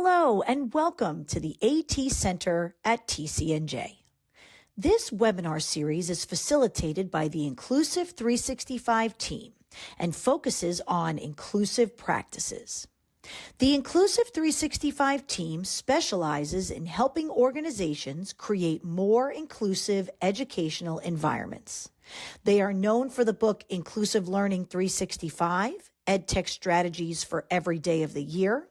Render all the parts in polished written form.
Hello and welcome to the AT Center at TCNJ. This webinar series is facilitated by the Inclusive 365 team and focuses on inclusive practices. The Inclusive 365 team specializes in helping organizations create more inclusive educational environments. They are known for the book Inclusive Learning 365, EdTech Strategies for Every Day of the Year,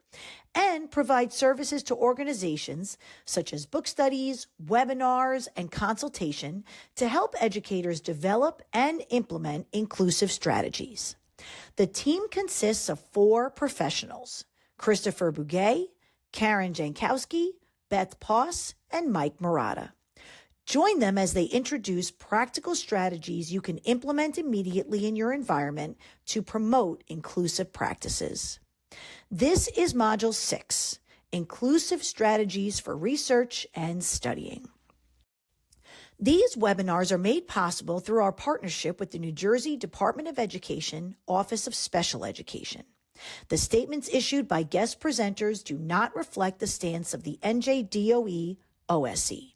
and provide services to organizations such as book studies, webinars, and consultation to help educators develop and implement inclusive strategies. The team consists of 4 professionals: Christopher Bugay, Karen Jankowski, Beth Poss, and Mike Murata. Join them as they introduce practical strategies you can implement immediately in your environment to promote inclusive practices. This is Module 6, Inclusive Strategies for Research and Studying. These webinars are made possible through our partnership with the New Jersey Department of Education, Office of Special Education. The statements issued by guest presenters do not reflect the stance of the NJDOE OSE.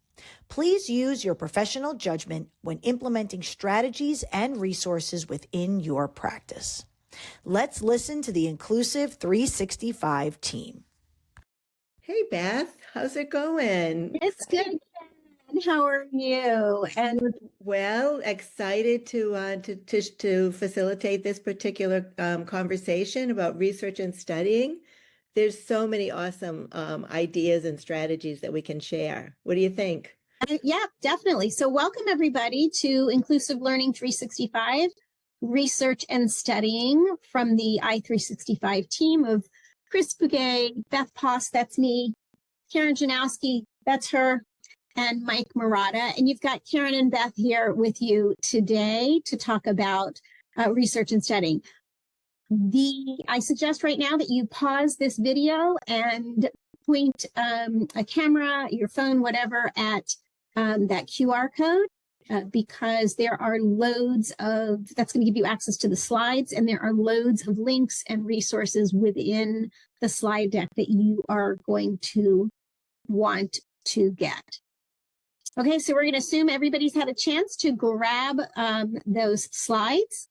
Please use your professional judgment when implementing strategies and resources within your practice. Let's listen to the Inclusive 365 team. Hey, Beth, how's it going? It's good. How are you? And well, excited to facilitate this particular conversation about research and studying. There's so many awesome ideas and strategies that we can share. What do you think? Yeah, definitely. So welcome everybody to Inclusive Learning 365, Research and Studying from the I365 team of Chris Bugay, Beth Poss, that's me, Karen Janowski, that's her, and Mike Murata. And you've got Karen and Beth here with you today to talk about research and studying. I suggest right now that you pause this video and point a camera, your phone, whatever, at that QR code. Because there are loads of, that's going to give you access to the slides, and there are loads of links and resources within the slide deck that you are going to want to get. Okay, so we're going to assume everybody's had a chance to grab those slides.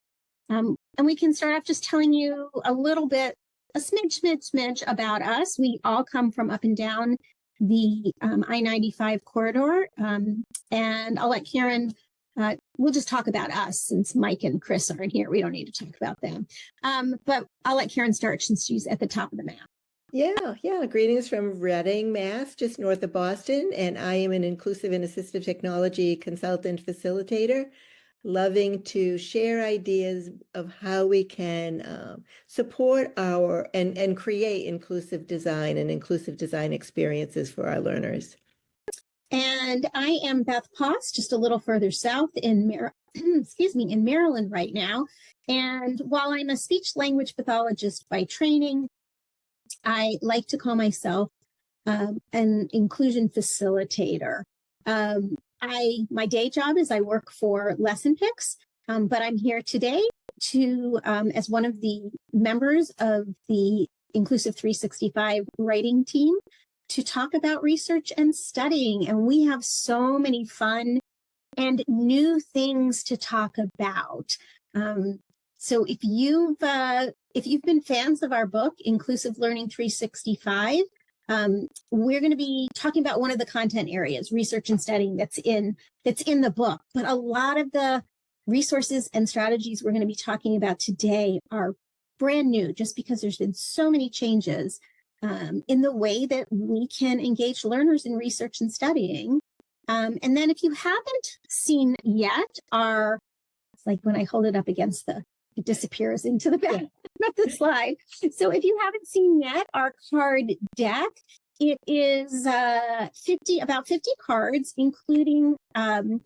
And we can start off just telling you a little bit, a smidge about us. We all come from up and down the I-95 corridor. And I'll let Karen, we'll just talk about us since Mike and Chris aren't here. We don't need to talk about them. But I'll let Karen start since she's at the top of the map. Yeah. Greetings from Reading, Mass, just north of Boston. And I am an inclusive and assistive technology consultant facilitator, loving to share ideas of how we can support our and create inclusive design and inclusive design experiences for our learners. And I am Beth Poss, just a little further south in in Maryland right now. And while I'm a speech language pathologist by training, I like to call myself an inclusion facilitator. My day job is I work for LessonPix, but I'm here today to as one of the members of the Inclusive 365 writing team to talk about research and studying. And we have so many fun and new things to talk about. So if you've been fans of our book, Inclusive Learning 365, we're going to be talking about one of the content areas, research and studying, that's in the book. But a lot of the resources and strategies we're going to be talking about today are brand new, just because there's been so many changes in the way that we can engage learners in research and studying. And then if you haven't seen yet, it's like when I hold it up against it disappears into the back of the slide. So if you haven't seen yet, our card deck, it is about 50 cards, including and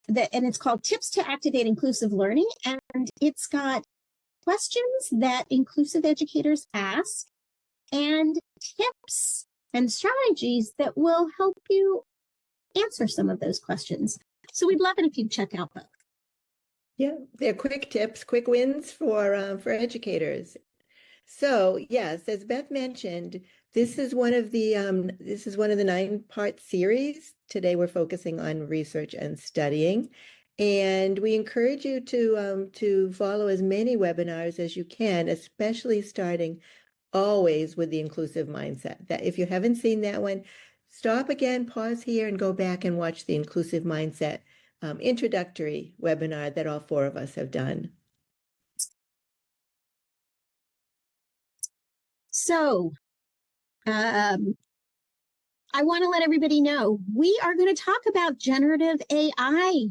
it's called Tips to Activate Inclusive Learning. And it's got questions that inclusive educators ask and tips and strategies that will help you answer some of those questions. So we'd love it if you'd check out both. Yeah, they're quick tips, quick wins for educators. So yes, as Beth mentioned, this is one of the 9-part series. Today we're focusing on research and studying, and we encourage you to follow as many webinars as you can, especially starting always with the inclusive mindset. That if you haven't seen that one, stop again, pause here, and go back and watch the inclusive mindset introductory webinar that all 4 of us have done. So, I want to let everybody know we are going to talk about generative AI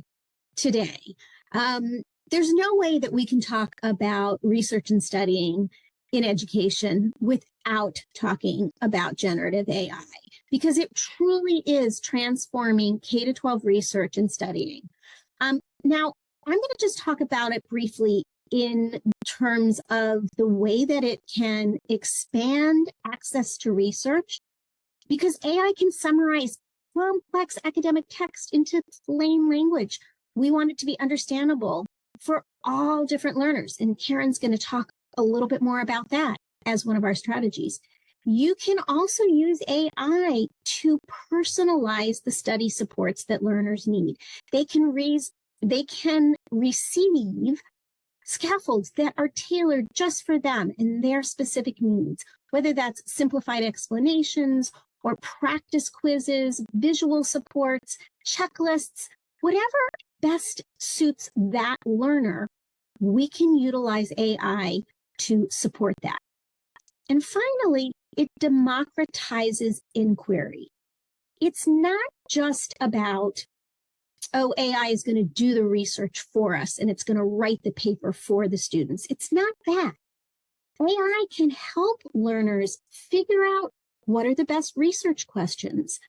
today. There's no way that we can talk about research and studying in education without talking about generative AI, because it truly is transforming K-12 research and studying. Now, I'm going to just talk about it briefly in terms of the way that it can expand access to research, because AI can summarize complex academic text into plain language. We want it to be understandable for all different learners. And Karen's going to talk a little bit more about that as one of our strategies. You can also use AI to personalize the study supports that learners need. They can receive scaffolds that are tailored just for them and their specific needs, whether that's simplified explanations or practice quizzes, visual supports, checklists, whatever best suits that learner, we can utilize AI to support that. And finally, it democratizes inquiry. It's not just about, oh, AI is going to do the research for us and it's going to write the paper for the students. It's not that. AI can help learners figure out what are the best research questions,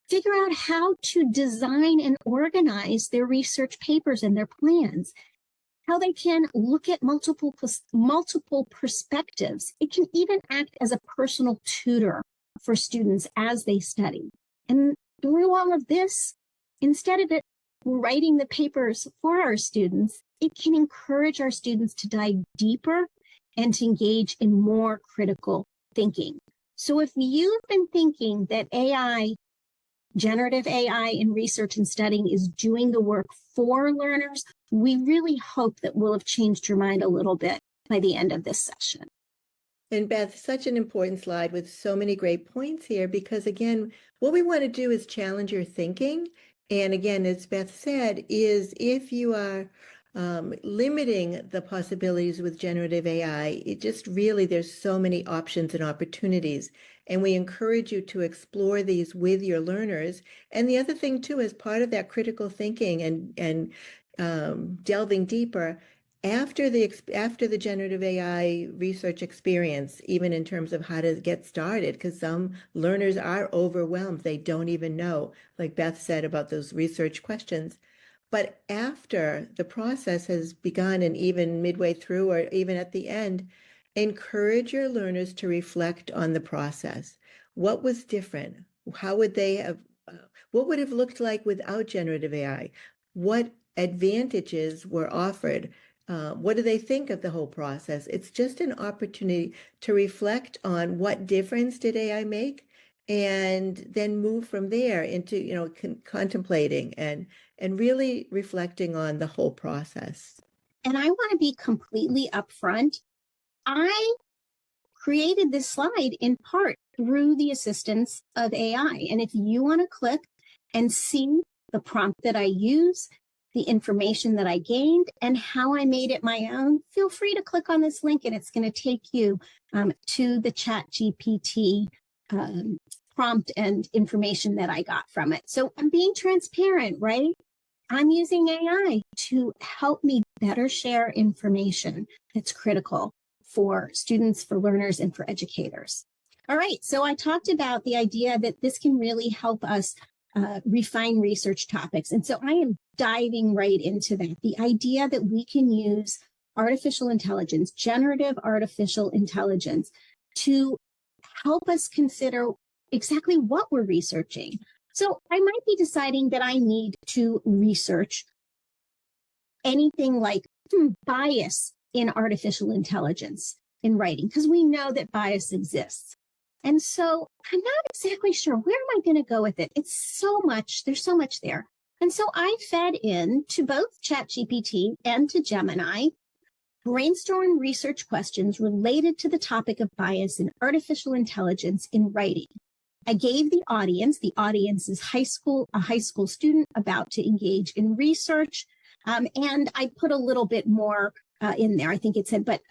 figure out how to design and organize their research papers and their plans, how they can look at multiple perspectives. It can even act as a personal tutor for students as they study. And through all of this, instead of it writing the papers for our students, it can encourage our students to dive deeper and to engage in more critical thinking. So if you've been thinking that AI, generative AI in research and studying is doing the work for learners, we really hope that we'll have changed your mind a little bit by the end of this session. And Beth, such an important slide with so many great points here, because again, what we want to do is challenge your thinking. And again, as Beth said, is if you are limiting the possibilities with generative AI, it just really, there's so many options and opportunities. And we encourage you to explore these with your learners. And the other thing too, as part of that critical thinking and delving deeper, after the generative AI research experience, even in terms of how to get started, because some learners are overwhelmed, they don't even know, like Beth said about those research questions. But after the process has begun, and even midway through or even at the end, encourage your learners to reflect on the process. What was different? How would they have, what would have looked like without generative AI? What advantages were offered? What do they think of the whole process? It's just an opportunity to reflect on what difference did AI make, and then move from there into, contemplating and really reflecting on the whole process. And I want to be completely upfront. I created this slide in part through the assistance of AI. And if you want to click and see the prompt that I use, the information that I gained, and how I made it my own, feel free to click on this link and it's going to take you to the ChatGPT prompt and information that I got from it. So I'm being transparent, right? I'm using AI to help me better share information that's critical for students, for learners, and for educators. All right, so I talked about the idea that this can really help us refine research topics. And so I am diving right into that. The idea that we can use artificial intelligence, generative artificial intelligence, to help us consider exactly what we're researching. So I might be deciding that I need to research anything like bias in artificial intelligence. in writing because we know that bias exists. And so I'm not exactly sure where am I going to go with it. It's so much, there's so much there. And so I fed in to both ChatGPT and to Gemini brainstorm research questions related to the topic of bias in artificial intelligence in writing. I gave the audience is a high school student about to engage in research. And I put a little bit more in there. I think it said, but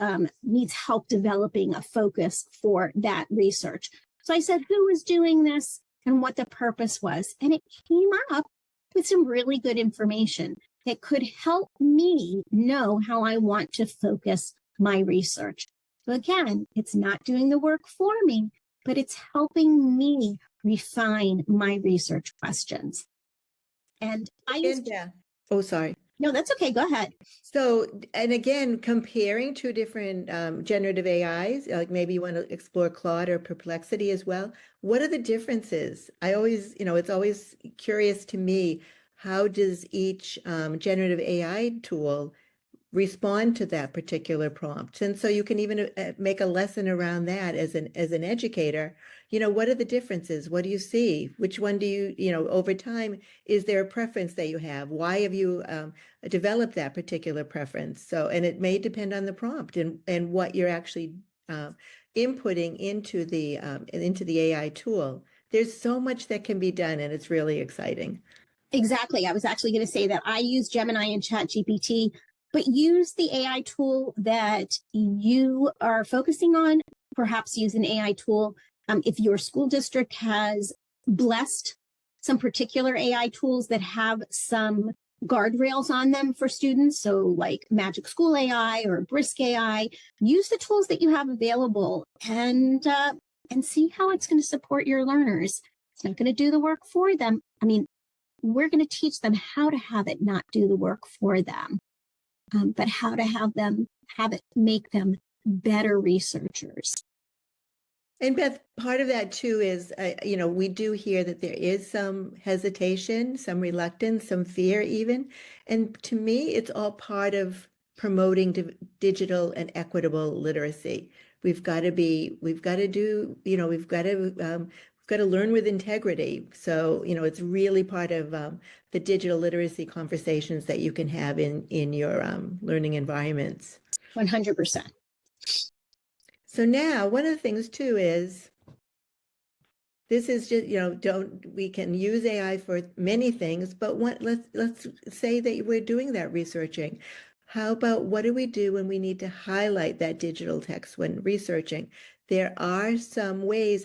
needs help developing a focus for that research. So I said, who was doing this and what the purpose was. And it came up with some really good information that could help me know how I want to focus my research. So again, it's not doing the work for me, but it's helping me refine my research questions. And I used Oh, sorry. No, that's okay. Go ahead. So, and again, comparing two different generative AIs, like maybe you want to explore Claude or Perplexity as well. What are the differences? I always, it's always curious to me, how does each generative AI tool respond to that particular prompt? And so you can even make a lesson around that as an educator. What are the differences? What do you see? Which one do you, over time, is there a preference that you have? Why have you developed that particular preference? So, and it may depend on the prompt and what you're actually inputting into the AI tool. There's so much that can be done, and it's really exciting. Exactly. I was actually going to say that I use Gemini and ChatGPT, but use the AI tool that you are focusing on. Perhaps use an AI tool. If your school district has blessed some particular AI tools that have some guardrails on them for students, so like Magic School AI or Brisk AI, use the tools that you have available and see how it's going to support your learners. It's not going to do the work for them. I mean, we're going to teach them how to have it not do the work for them, but how to have it make them better researchers. And Beth, part of that too is, we do hear that there is some hesitation, some reluctance, some fear even. And to me, it's all part of promoting digital and equitable literacy. We've got to learn with integrity. So, it's really part of the digital literacy conversations that you can have in your learning environments. 100%. So now one of the things too is, this is just, we can use AI for many things, but let's say that we're doing that researching. How about what do we do when we need to highlight that digital text when researching? There are some ways,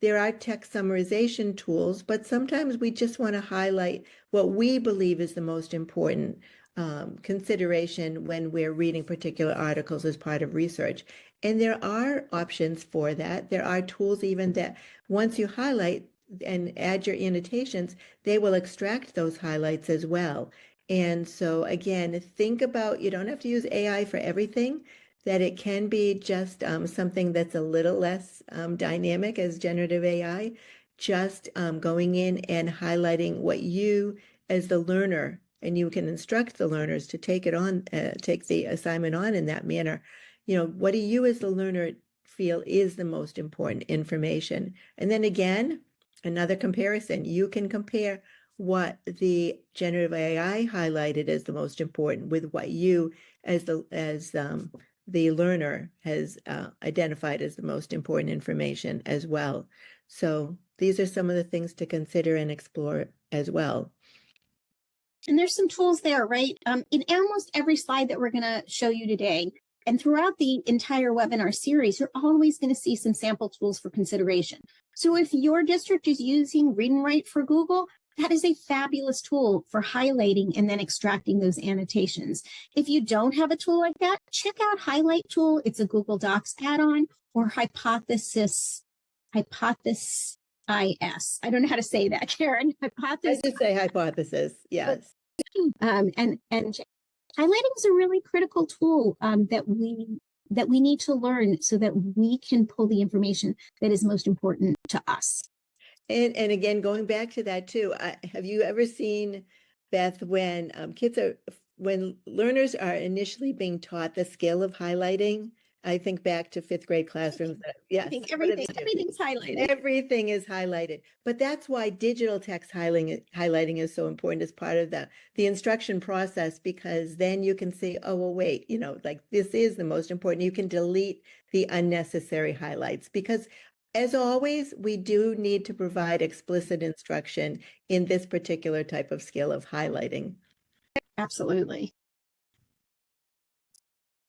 there are text summarization tools, but sometimes we just want to highlight what we believe is the most important consideration when we're reading particular articles as part of research. And there are options for that. There are tools even that once you highlight and add your annotations, they will extract those highlights as well. And so again, think about, you don't have to use AI for everything, that it can be just something that's a little less dynamic as generative AI, just going in and highlighting what you as the learner, and you can instruct the learners to take the assignment on in that manner. What do you as the learner feel is the most important information? And then again, another comparison. You can compare what the generative AI highlighted as the most important with what you as the learner has identified as the most important information as well. So these are some of the things to consider and explore as well. And there's some tools there, right? In almost every slide that we're going to show you today, and throughout the entire webinar series, you're always going to see some sample tools for consideration. So if your district is using Read and Write for Google, that is a fabulous tool for highlighting and then extracting those annotations. If you don't have a tool like that, check out Highlight Tool. It's a Google Docs add-on, or Hypothesis IS. I don't know how to say that, Karen. I just say Hypothesis, yes. And highlighting is a really critical tool that we need to learn so that we can pull the information that is most important to us. And again, going back to that too, have you ever seen, Beth, when when learners are initially being taught the skill of highlighting, I think back to fifth grade classrooms. Yes. I think what do they do? everything's highlighted. Everything is highlighted, but that's why digital text highlighting is so important as part of the instruction process, because then you can see, oh, well, wait, like this is the most important. You can delete the unnecessary highlights, because as always, we do need to provide explicit instruction in this particular type of skill of highlighting. Absolutely.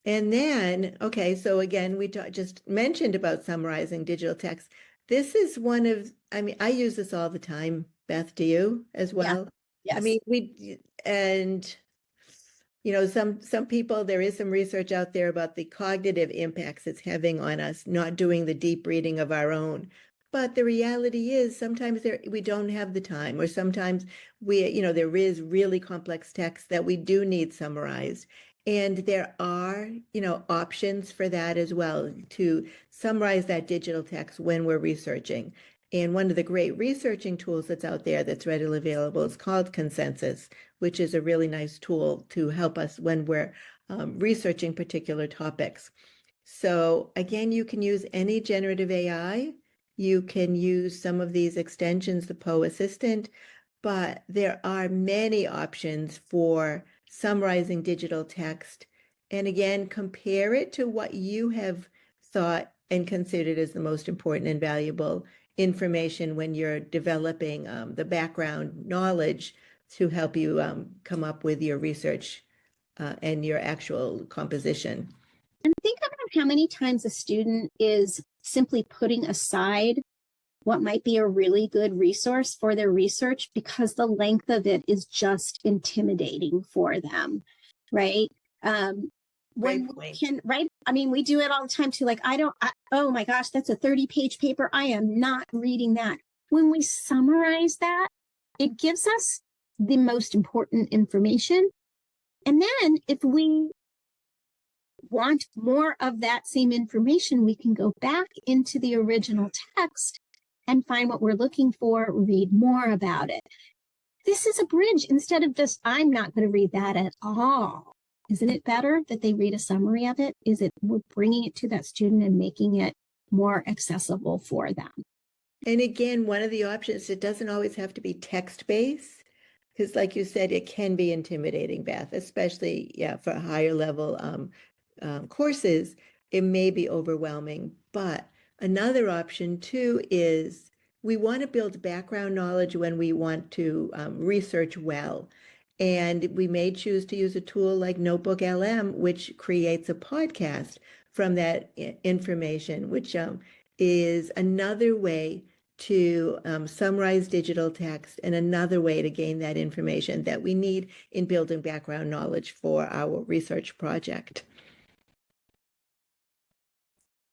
And then, okay, so again, we just mentioned about summarizing digital text. This is one of, I use this all the time. Beth, do you as well? Yes. I mean, some people, there is some research out there about the cognitive impacts it's having on us, not doing the deep reading of our own. But the reality is sometimes we don't have the time, or sometimes there is really complex text that we do need summarized. And there are, options for that as well, to summarize that digital text when we're researching. And one of the great researching tools that's out there that's readily available is called Consensus, which is a really nice tool to help us when we're researching particular topics. So again, you can use any generative AI. You can use some of these extensions, the Poe Assistant, but there are many options for summarizing digital text. And again, compare it to what you have thought and considered as the most important and valuable information when you're developing the background knowledge to help you come up with your research and your actual composition. And think about how many times a student is simply putting aside what might be a really good resource for their research because the length of it is just intimidating for them, right? When we can, right? I mean, we do it all the time too. Like, oh my gosh, that's a 30-page paper. I am not reading that. When we summarize that, it gives us the most important information. And then if we want more of that same information, we can go back into the original text and find what we're looking for, read more about it. This is a bridge instead of just, I'm not going to read that at all. Isn't it better that they read a summary of it? We're bringing it to that student and making it more accessible for them. And again, one of the options, it doesn't always have to be text-based, because like you said, it can be intimidating, Beth, especially, for higher level courses, it may be overwhelming. But another option too is we want to build background knowledge when we want to research well. And we may choose to use a tool like Notebook LM, which creates a podcast from that information, which is another way to summarize digital text and another way to gain that information that we need in building background knowledge for our research project.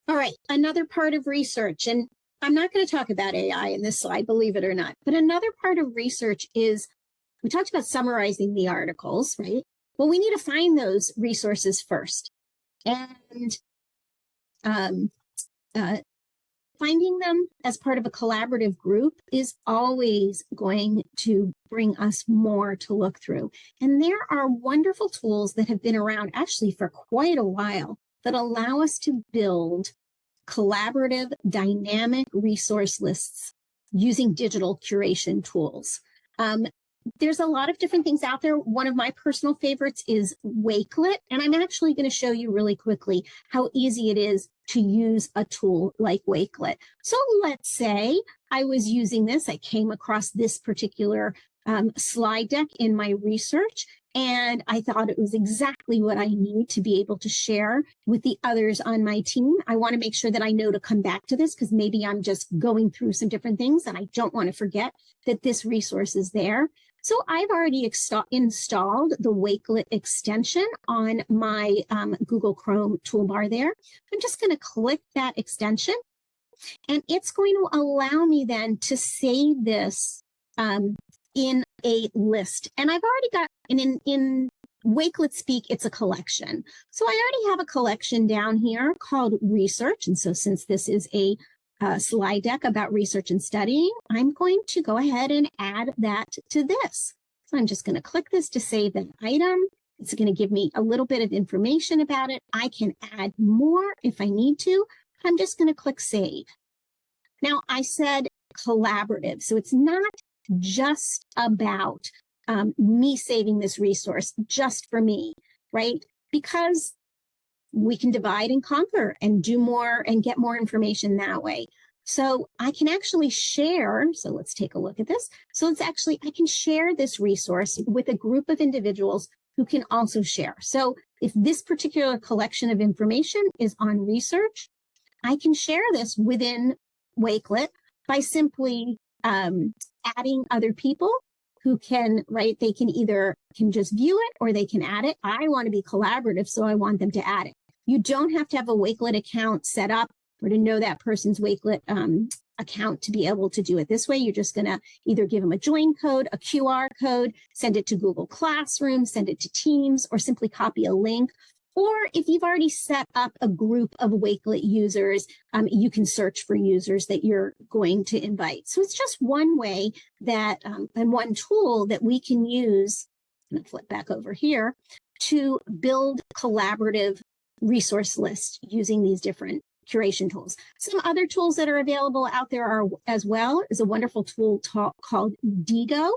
All right, another part of research, and I'm not going to talk about AI in this slide, believe it or not, but another part of research is, we talked about summarizing the articles, right? Well, we need to find those resources first. And finding them as part of a collaborative group is always going to bring us more to look through. And there are wonderful tools that have been around actually for quite a while that allow us to build collaborative, dynamic resource lists using digital curation tools. There's a lot of different things out there. One of my personal favorites is Wakelet, and I'm actually going to show you really quickly how easy it is to use a tool like Wakelet. So let's say I was using this, I came across this particular slide deck in my research, and I thought it was exactly what I need to be able to share with the others on my team. I want to make sure that I know to come back to this because maybe I'm just going through some different things and I don't want to forget that this resource is there. So I've already installed the Wakelet extension on my Google Chrome toolbar there. I'm just going to click that extension, and it's going to allow me then to save this in a list. And I've already got, and in Wakelet speak, it's a collection. So I already have a collection down here called research. And so since this is a slide deck about research and studying, I'm going to go ahead and add that to this. So I'm just going to click this to save an item. It's going to give me a little bit of information about it. I can add more if I need to. I'm just going to click save. Now I said collaborative. So it's not just about me saving this resource just for me, right? Because we can divide and conquer and do more and get more information that way. So I can actually share. So let's take a look at this. So I can share this resource with a group of individuals who can also share. So if this particular collection of information is on research, I can share this within Wakelet by simply adding other people who can, right? They can either just view it or they can add it. I want to be collaborative, so I want them to add it. You don't have to have a Wakelet account set up or to know that person's Wakelet account to be able to do it this way. You're just going to either give them a join code, a QR code, send it to Google Classroom, send it to Teams, or simply copy a link. Or if you've already set up a group of Wakelet users, you can search for users that you're going to invite. So it's just one way that, and one tool that we can use, I'm going to flip back over here, to build collaborative resource lists using these different curation tools. Some other tools that are available out there are as well is a wonderful tool called Diigo,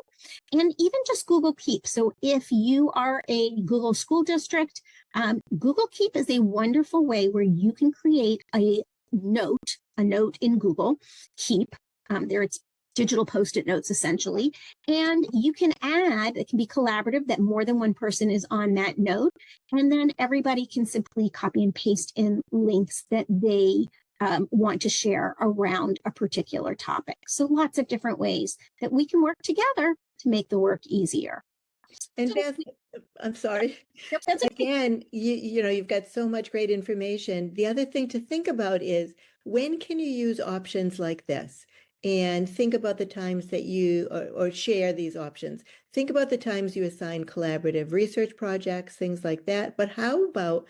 and even just Google Keep. So if you are a Google school district, Google Keep is a wonderful way where you can create a note in Google Keep. There it's digital Post-it notes essentially, and you can add, it can be collaborative that more than one person is on that note, and then everybody can simply copy and paste in links that they want to share around a particular topic. So lots of different ways that we can work together to make the work easier. And Beth, I'm sorry. Yep, that's okay. Again, you've got so much great information. The other thing to think about is, when can you use options like this? And think about the times that you or share these options. Think about the times you assign collaborative research projects, things like that. But how about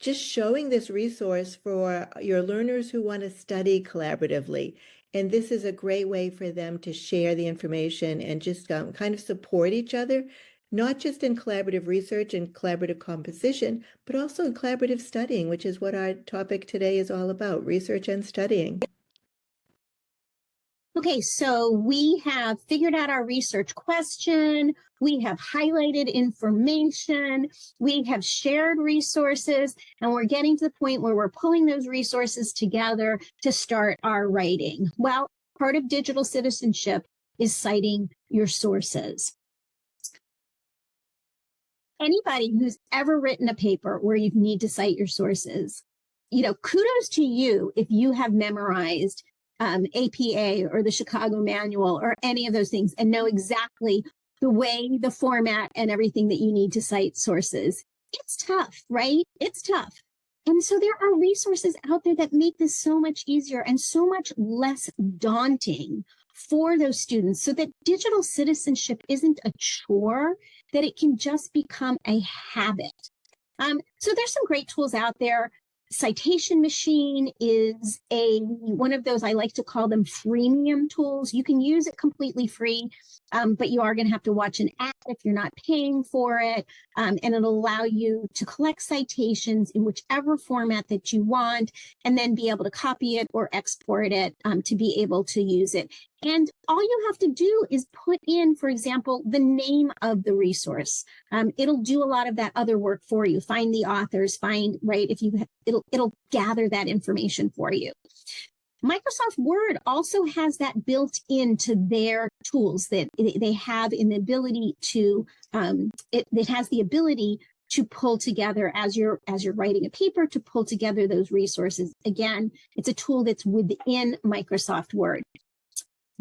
just showing this resource for your learners who want to study collaboratively? And this is a great way for them to share the information and just kind of support each other, not just in collaborative research and collaborative composition, but also in collaborative studying, which is what our topic today is all about, research and studying. Okay, so we have figured out our research question, we have highlighted information, we have shared resources, and we're getting to the point where we're pulling those resources together to start our writing. Well, part of digital citizenship is citing your sources. Anybody who's ever written a paper where you need to cite your sources, kudos to you if you have memorized APA or the Chicago Manual or any of those things and know exactly the way, the format, and everything that you need to cite sources. It's tough, right? It's tough. And so there are resources out there that make this so much easier and so much less daunting for those students, so that digital citizenship isn't a chore, that it can just become a habit. So there's some great tools out there. Citation Machine is one of those, I like to call them freemium tools. You can use it completely free, but you are going to have to watch an ad if you're not paying for it. And it'll allow you to collect citations in whichever format that you want, and then be able to copy it or export it to be able to use it. And all you have to do is put in, for example, the name of the resource. It'll do a lot of that other work for you. Find the authors, it'll gather that information for you. Microsoft Word also has that built into their tools, that they have an ability to, it has the ability to pull together as you're writing a paper, to pull together those resources. Again, it's a tool that's within Microsoft Word.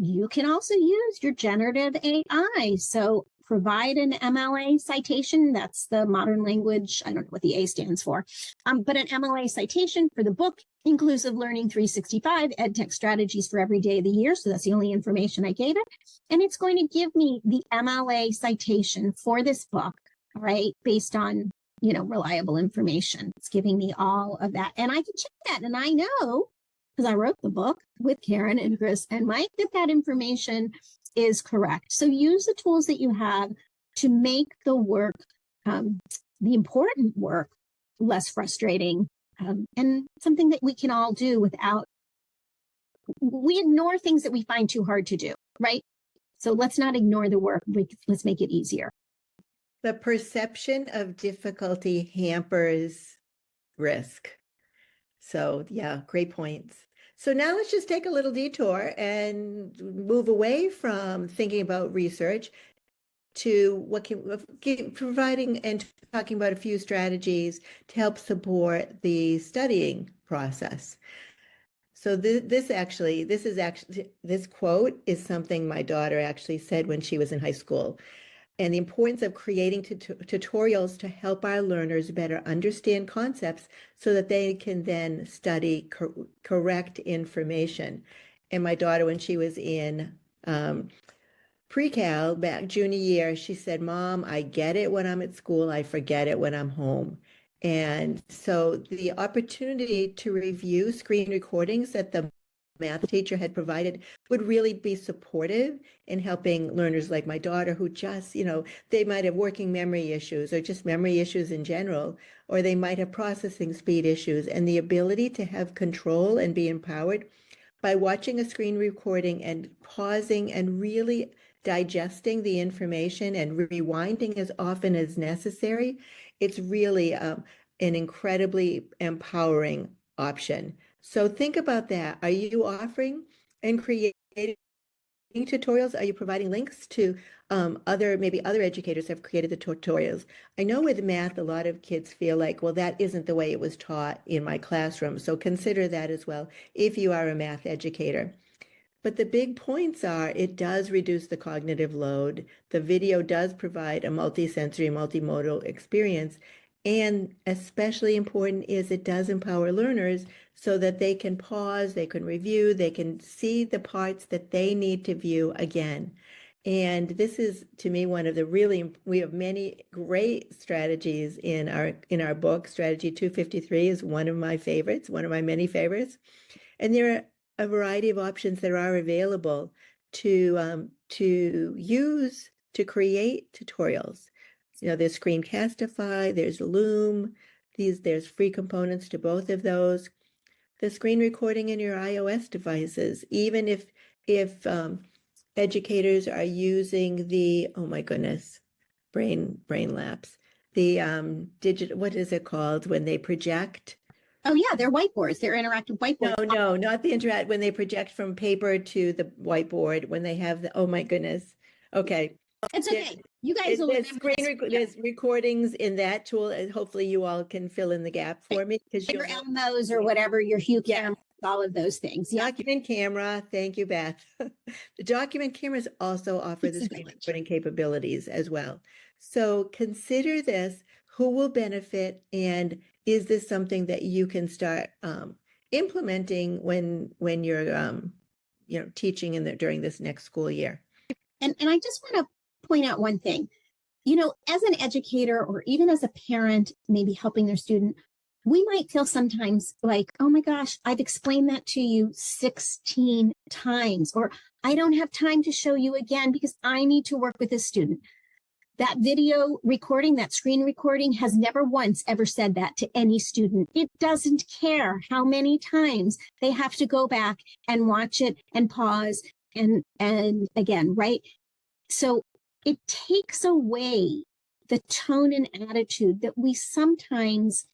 You can also use your generative AI. So provide an MLA citation. That's the modern language. I don't know what the A stands for, but an MLA citation for the book, Inclusive Learning 365, EdTech Strategies for Every Day of the Year. So that's the only information I gave it. And it's going to give me the MLA citation for this book, right, based on, reliable information. It's giving me all of that. And I can check that. And I know, because I wrote the book with Karen and Chris and Mike, that information is correct. So use the tools that you have to make the work the important work less frustrating, and something that we can all do without, we ignore things that we find too hard to do, right? So let's not ignore the work. Let's make it easier. The perception of difficulty hampers risk. So yeah, great points. So now let's just take a little detour and move away from thinking about research to what can providing and talking about a few strategies to help support the studying process. So this quote is something my daughter actually said when she was in high school, and the importance of creating tutorials to help our learners better understand concepts so that they can then study correct information. And my daughter, when she was in pre-cal back junior year, she said, "Mom, I get it when I'm at school, I forget it when I'm home." And so the opportunity to review screen recordings that the math teacher had provided would really be supportive in helping learners like my daughter who just, they might have working memory issues or just memory issues in general, or they might have processing speed issues, and the ability to have control and be empowered by watching a screen recording and pausing and really digesting the information and rewinding as often as necessary. It's really an incredibly empowering option. So think about that. Are you offering and creating tutorials? Are you providing links to maybe other educators have created the tutorials? I know with math, a lot of kids feel like, well, that isn't the way it was taught in my classroom. So consider that as well if you are a math educator. But the big points are it does reduce the cognitive load. The video does provide a multisensory, multimodal experience. And especially important is it does empower learners so that they can pause, they can review, they can see the parts that they need to view again. And this is, to me, one of the we have many great strategies in our book. Strategy 253 is one of my favorites, one of my many favorites. And there are a variety of options that are available to use to create tutorials. There's Screencastify, there's Loom, there's free components to both of those. The screen recording in your iOS devices, even if educators are using the, oh my goodness, brain lapse, the digital, what is it called when they project? Oh yeah, they're whiteboards. They're interactive whiteboards. No, not the interact, when they project from paper to the whiteboard, when they have the, oh my goodness. Okay. It's okay. You guys will remember this. There's recordings in that tool, and hopefully you all can fill in the gap for me. Because your Elmos or whatever, your Hue camera, all of those things. Yeah. Document camera. Thank you, Beth. The document cameras also offer the screen recording capabilities as well. So consider this, who will benefit, and is this something that you can start implementing when you're teaching during this next school year? And I just want to point out one thing. As an educator or even as a parent, maybe helping their student, we might feel sometimes like, oh my gosh, I've explained that to you 16 times, or I don't have time to show you again because I need to work with this student. That video recording, that screen recording has never once ever said that to any student. It doesn't care how many times they have to go back and watch it and pause and again, right? So it takes away the tone and attitude that we sometimes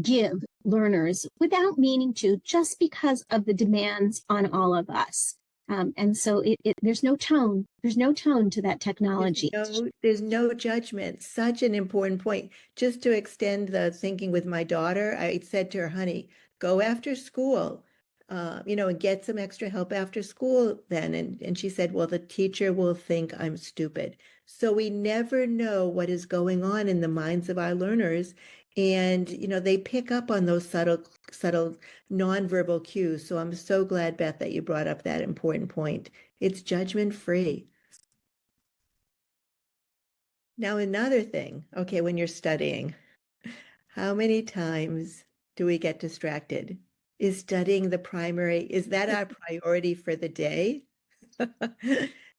give learners without meaning to, just because of the demands on all of us. And so there's no tone. There's no tone to that technology. There's no judgment. Such an important point. Just to extend the thinking with my daughter, I said to her, honey, go after school, and get some extra help after school then. And she said, well, the teacher will think I'm stupid. So we never know what is going on in the minds of our learners. And, they pick up on those subtle nonverbal cues. So I'm so glad, Beth, that you brought up that important point. It's judgment-free. Now, another thing, okay, when you're studying, how many times do we get distracted? Is studying is that our priority for the day?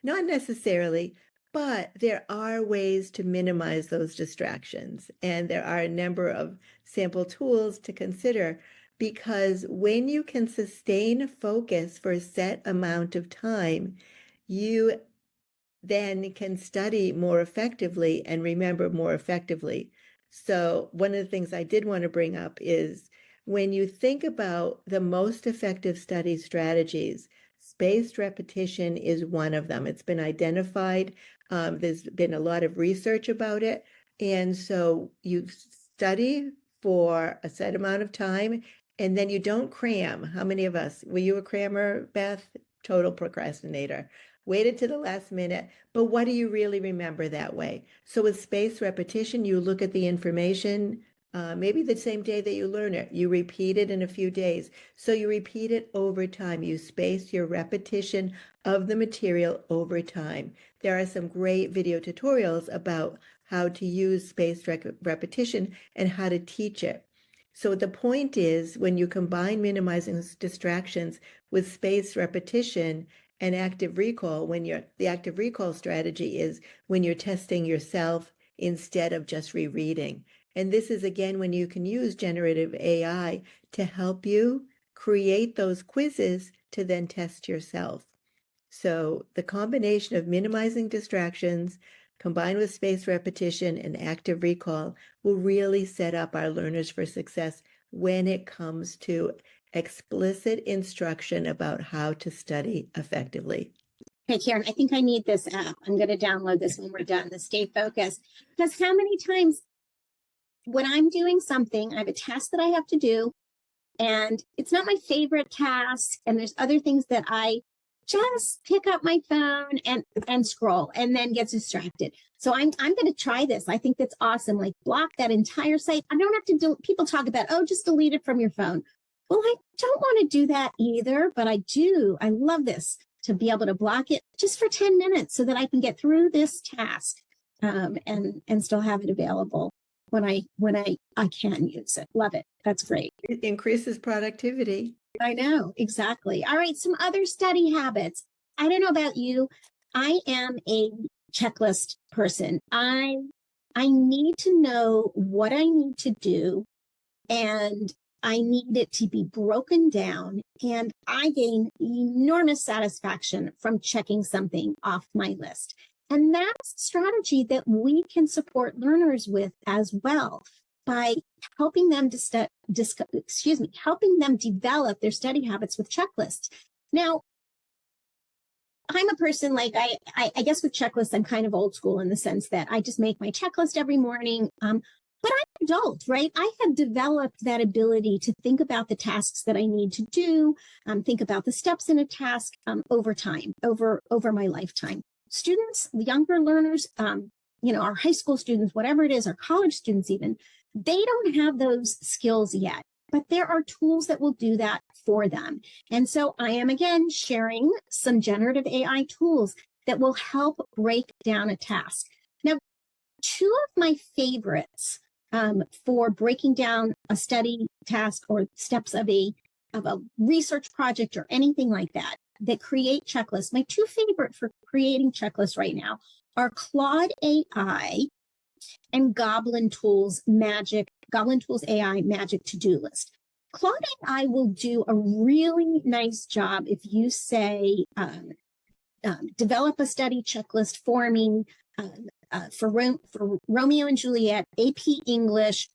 Not necessarily, But there are ways to minimize those distractions, and there are a number of sample tools to consider, because when you can sustain focus for a set amount of time, you then can study more effectively and remember more effectively. So one of the things I did want to bring up is when you think about the most effective study strategies, spaced repetition is one of them. It's been identified. There's been a lot of research about it. And so you study for a set amount of time and then you don't cram. How many of us, were you a crammer, Beth? Total procrastinator. Waited to the last minute, but what do you really remember that way? So with spaced repetition, you look at the information, maybe the same day that you learn it, you repeat it in a few days. So you repeat it over time. You space your repetition of the material over time. There are some great video tutorials about how to use spaced repetition and how to teach it. So the point is, when you combine minimizing distractions with spaced repetition and active recall, the active recall strategy is when you're testing yourself instead of just rereading. And this is, again, when you can use generative AI to help you create those quizzes to then test yourself. So the combination of minimizing distractions combined with spaced repetition and active recall will really set up our learners for success when it comes to explicit instruction about how to study effectively. Okay, Karen, I think I need this app. I'm going to download this when we're done, the Stay Focused. Because how many times when I'm doing something, I have a task that I have to do, and it's not my favorite task, and there's other things that I just pick up my phone and scroll and then get distracted. So I'm going to try this. I think that's awesome. Like, block that entire site. I don't have to do, people talk about, oh, just delete it from your phone. Well, I don't want to do that either, but I do. I love this, to be able to block it just for 10 minutes so that I can get through this task and still have it available when I can use it. Love it. That's great. It increases productivity. I know, exactly. All right, some other study habits. I don't know about you. I am a checklist person. I need to know what I need to do, and I need it to be broken down, and I gain enormous satisfaction from checking something off my list. And that's a strategy that we can support learners with as well, by helping them helping them develop their study habits with checklists. Now, I'm a person, like, I guess with checklists, I'm kind of old school in the sense that I just make my checklist every morning. But I'm an adult, right? I have developed that ability to think about the tasks that I need to do, think about the steps in a task over time, over my lifetime. Students, younger learners, our high school students, whatever it is, our college students even, they don't have those skills yet, but there are tools that will do that for them. And so I am, again, sharing some generative AI tools that will help break down a task. Now, two of my favorites for breaking down a study task or steps of a research project or anything like that create checklists. My two favorite for creating checklists right now are Claude AI and Goblin Tools AI Magic To-Do List. Claude AI will do a really nice job if you say, develop a study checklist for me for Romeo and Juliet, AP English,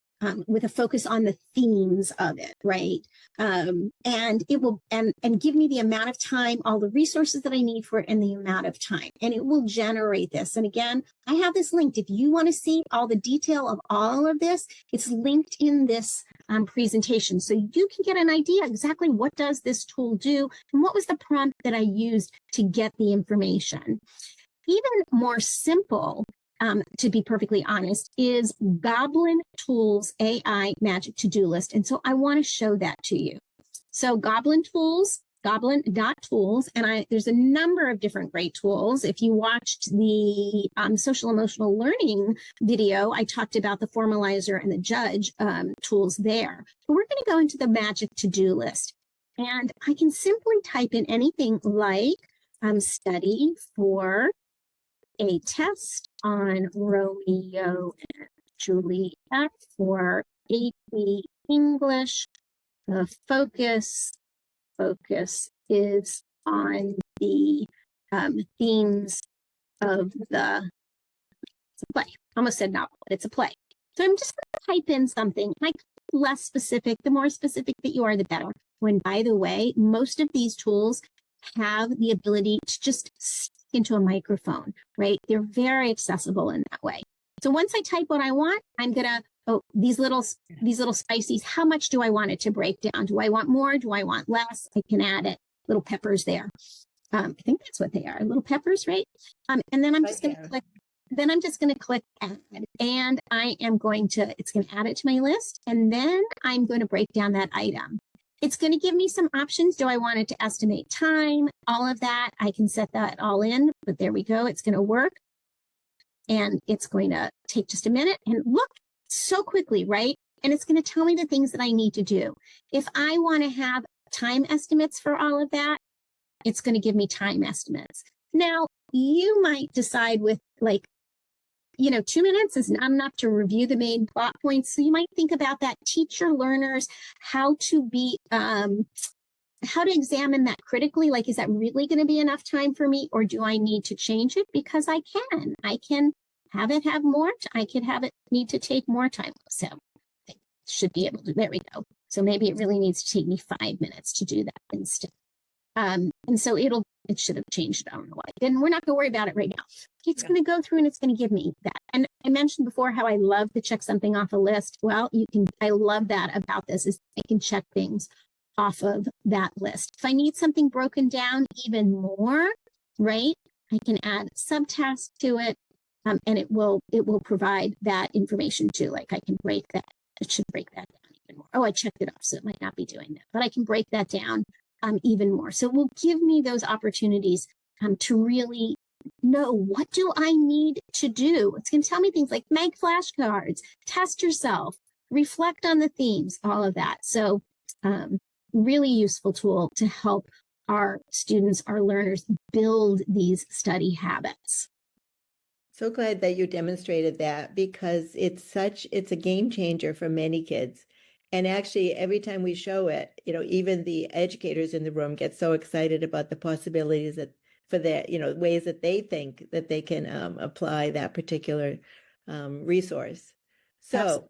with a focus on the themes of it, right? And it will and give me the amount of time, all the resources that I need for it, and the amount of time, and it will generate this. And again, I have this linked. If you want to see all the detail of all of this, it's linked in this presentation, so you can get an idea exactly what does this tool do and what was the prompt that I used to get the information. Even more simple, to be perfectly honest, is Goblin Tools AI Magic To-Do List. And so I want to show that to you. So goblin.tools, and there's a number of different great tools. If you watched the social emotional learning video, I talked about the formalizer and the judge tools there. But we're going to go into the Magic To-Do List. And I can simply type in anything like study for a test on Romeo and Juliet for AP English. The focus is on the themes of it's a play. Almost said novel, but it's a play. So I'm just going to type in something like less specific. The more specific that you are, the better. When, by the way, most of these tools have the ability to just stick into a microphone, right? They're very accessible in that way. So once I type what I want, I'm going to, these little spices, how much do I want it to break down? Do I want more? Do I want less? I can add it, little peppers there. I think that's what they are, little peppers, right? And then I'm just going to click. Then I'm just going to click add, and it's going to add it to my list. And then I'm going to break down that item. It's going to give me some options. Do I want it to estimate time? All of that, I can set that all in, but there we go. It's going to work. And it's going to take just a minute and look so quickly, right? And it's going to tell me the things that I need to do. If I want to have time estimates for all of that, it's going to give me time estimates. Now, you might decide with 2 minutes is not enough to review the main plot points. So you might think about that. Teach your learners how to examine that critically. Like, is that really going to be enough time for me, or do I need to change it? Because I can have it have more. I could have it need to take more time. So I should be able to, there we go. So maybe it really needs to take me 5 minutes to do that instead. And so it should have changed. I don't know why. Then we're not going to worry about it right now. It's going to go through and it's going to give me that. And I mentioned before how I love to check something off a list. Well, I love that about this is I can check things off of that list. If I need something broken down even more, right, I can add subtasks to it, and it will provide that information too. Like I can break that. It should break that down even more. Oh, I checked it off, so it might not be doing that, but I can break that down even more. So it will give me those opportunities to really know, what do I need to do? It's going to tell me things like make flashcards, test yourself, reflect on the themes, all of that. So really useful tool to help our students, our learners build these study habits. So glad that you demonstrated that, because it's a game changer for many kids. And actually, every time we show it, even the educators in the room get so excited about the possibilities for that, ways that they think that they can apply that particular resource. So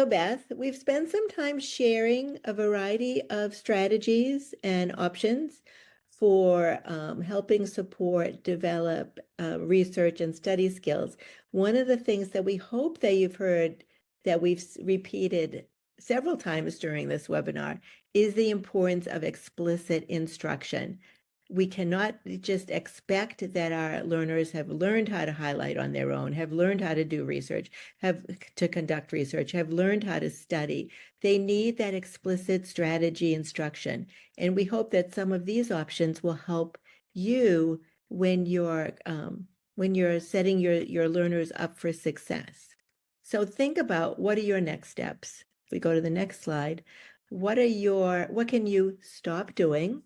Beth, we've spent some time sharing a variety of strategies and options for helping support, develop research and study skills. One of the things that we hope that you've heard that we've repeated several times during this webinar is the importance of explicit instruction. We cannot just expect that our learners have learned how to highlight on their own, have learned how to do research, have to conduct research, have learned how to study. They need that explicit strategy instruction. And we hope that some of these options will help you when you're setting your learners up for success. So think about, what are your next steps? If we go to the next slide, what can you stop doing?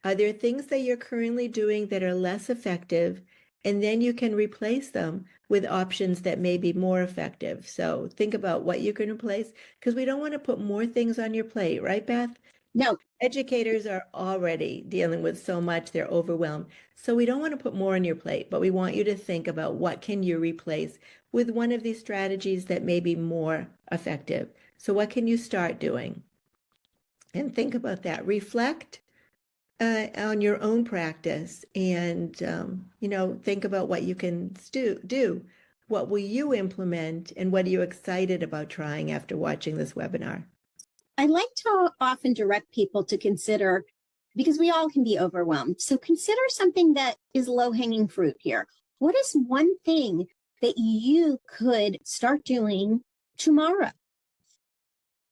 Are there things that you're currently doing that are less effective? And then you can replace them with options that may be more effective. So think about what you can replace, because we don't want to put more things on your plate, right, Beth? No. Educators are already dealing with so much, they're overwhelmed. So we don't want to put more on your plate, but we want you to think about what can you replace with one of these strategies that may be more effective. So what can you start doing? And think about that. Reflect on your own practice, and think about what you can do. What will you implement, and what are you excited about trying after watching this webinar? I like to often direct people to consider, because we all can be overwhelmed. So consider something that is low-hanging fruit here. What is one thing that you could start doing tomorrow?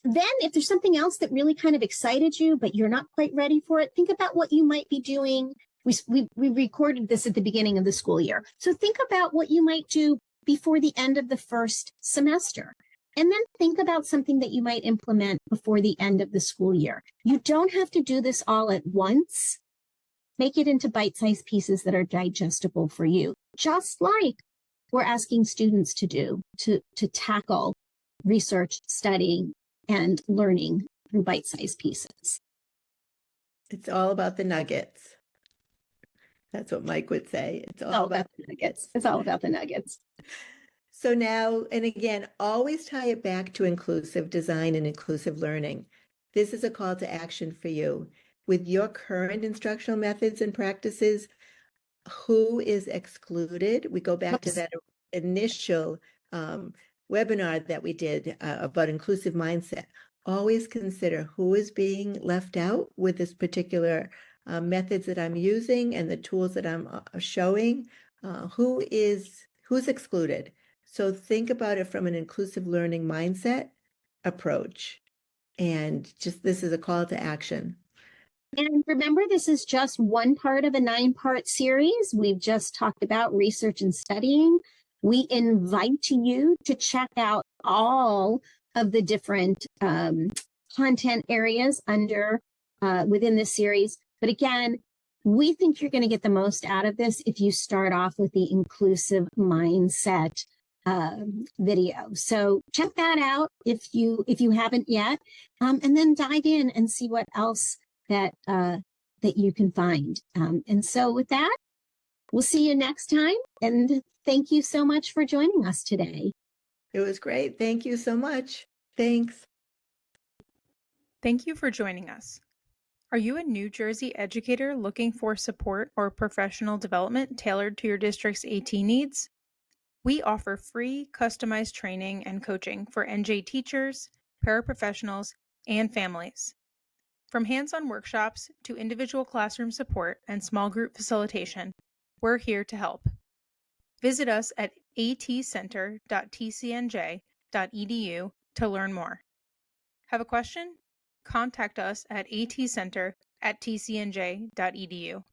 Then if there's something else that really kind of excited you, but you're not quite ready for it, think about what you might be doing. We recorded this at the beginning of the school year. So think about what you might do before the end of the first semester. And then think about something that you might implement before the end of the school year. You don't have to do this all at once. make it into bite-sized pieces that are digestible for you, just like we're asking students to do to tackle research, studying, and learning through bite-sized pieces. It's all about the nuggets. That's what Mike would say. It's all about the nuggets. It's all about the nuggets. So now, and again, always tie it back to inclusive design and inclusive learning. This is a call to action for you. With your current instructional methods and practices, who is excluded? We go back to that initial webinar that we did about inclusive mindset. Always consider who is being left out with this particular methods that I'm using and the tools that I'm showing. Who's excluded? So think about it from an inclusive learning mindset approach. And just this is a call to action. And remember, this is just one part of a 9-part series. We've just talked about research and studying. We invite you to check out all of the different content areas under within this series. But again, we think you're going to get the most out of this if you start off with the inclusive mindset video. So check that out if you haven't yet, and then dive in and see what else that you can find. And so with that, we'll see you next time. And thank you so much for joining us today. It was great. Thank you so much. Thanks. Thank you for joining us. Are you a New Jersey educator looking for support or professional development tailored to your district's AT needs? We offer free, customized training and coaching for NJ teachers, paraprofessionals, and families. From hands-on workshops to individual classroom support and small group facilitation, we're here to help. Visit us at atcenter.tcnj.edu to learn more. Have a question? Contact us at atcenter@tcnj.edu.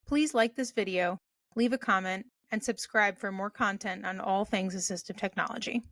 Please like this video, leave a comment, and subscribe for more content on all things assistive technology.